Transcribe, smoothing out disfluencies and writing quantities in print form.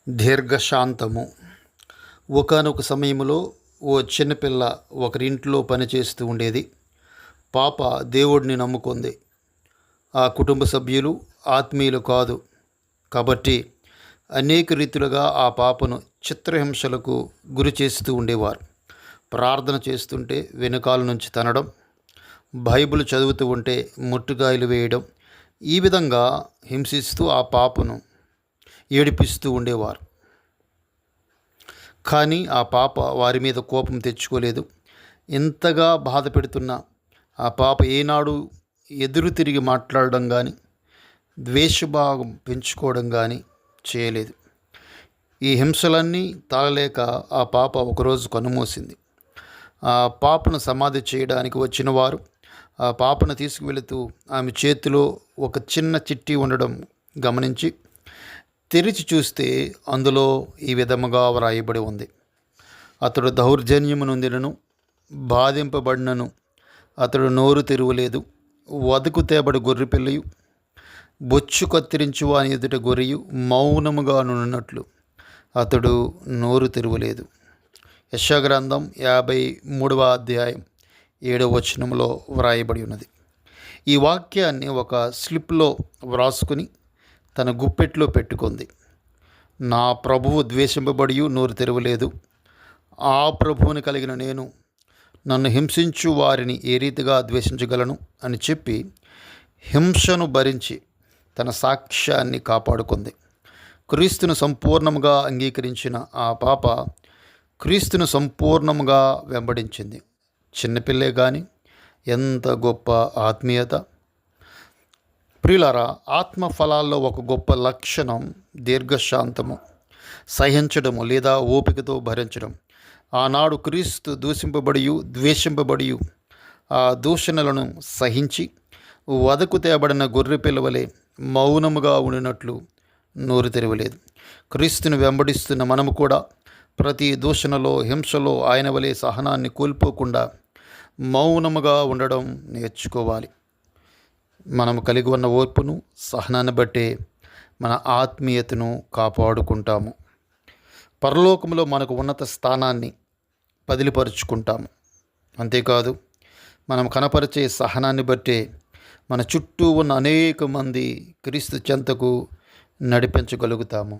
దీర్ఘశాంతము. ఒకానొక సమయంలో ఓ చిన్నపిల్ల ఒకరింట్లో పనిచేస్తూ ఉండేది. పాప దేవుడిని నమ్ముకుంది. ఆ కుటుంబ సభ్యులు ఆత్మీయులు కాదు కాబట్టి అనేక రీతులుగా ఆ పాపను చిత్రహింసలకు గురి చేస్తూ ఉండేవారు. ప్రార్థన చేస్తుంటే వెనుకాల నుంచి తనడం, బైబిల్ చదువుతూ ఉంటే ముట్టుగాయలు వేయడం, ఈ విధంగా హింసిస్తూ ఆ పాపను ఏడిపిస్తూ ఉండేవారు. కానీ ఆ పాప వారి మీద కోపం తెచ్చుకోలేదు. ఇంతగా బాధ పెడుతున్న ఆ పాప ఏనాడు ఎదురు తిరిగి మాట్లాడడం కానీ, ద్వేషభావం పెంచుకోవడం కానీ చేయలేదు. ఈ హింసలన్నీ తాళలేక ఆ పాప ఒకరోజు కన్నుమూసింది. ఆ పాపను సమాధి చేయడానికి వచ్చిన వారు ఆ పాపను తీసుకువెళుతూ ఆమె చేతిలో ఒక చిన్న చిట్టి ఉండడం గమనించి తెరిచి చూస్తే అందులో ఈ విధముగా వ్రాయబడి ఉంది: అతడు దౌర్జన్యము నొందినను, బాధింపబడినను అతడు నోరు తెరువలేదు. వదకు తేబడి గొర్రెపిల్లయు, బొచ్చు కత్తిరించు వాని ఎదుట గొర్రెయు మౌనముగా నున్నట్లు అతడు నోరు తెరువలేదు. యెషయా గ్రంథం 53వ అధ్యాయం 7వ వచనంలో వ్రాయబడి ఉన్నది. ఈ వాక్యాన్ని ఒక స్లిప్లో వ్రాసుకుని తన గుప్పెట్లో పెట్టుకుంది. నా ప్రభువు ద్వేషింపబడి నోరు తెరవలేదు. ఆ ప్రభువుని కలిగిన నేను నన్ను హింసించు వారిని ఏ రీతిగా ద్వేషించగలను అని చెప్పి హింసను భరించి తన సాక్ష్యాన్ని కాపాడుకుంది. క్రీస్తును సంపూర్ణముగా అంగీకరించిన ఆ పాప క్రీస్తును సంపూర్ణముగా వెంబడించింది. చిన్నపిల్లే కానీ ఎంత గొప్ప ఆత్మీయత! ప్రియులారా, ఆత్మ ఫలాల్లో ఒక గొప్ప లక్షణం దీర్ఘశాంతము, సహించడము లేదా ఓపికతో భరించడం. ఆనాడు క్రీస్తు దూషింపబడి ద్వేషింపబడి ఆ దూషణలను సహించి వదకు తేబడిన గొర్రె పిల్లవలే మౌనముగా ఉండినట్లు నోరు తెరవలేదు. క్రీస్తుని వెంబడిస్తున్న మనము కూడా ప్రతి దూషణలో, హింసలో ఆయన వలె సహనాన్ని కోల్పోకుండా మౌనముగా ఉండడం నేర్చుకోవాలి. మనము కలిగి ఉన్న ఓర్పును, సహనాన్ని బట్టే మన ఆత్మీయతను కాపాడుకుంటాము. పరలోకంలో మనకు ఉన్నత స్థానాన్ని పదిలిపరుచుకుంటాము. అంతేకాదు, మనం కనపరిచే సహనాన్ని బట్టే మన చుట్టూ ఉన్న అనేక మంది క్రీస్తు చెంతకు నడిపించగలుగుతాము.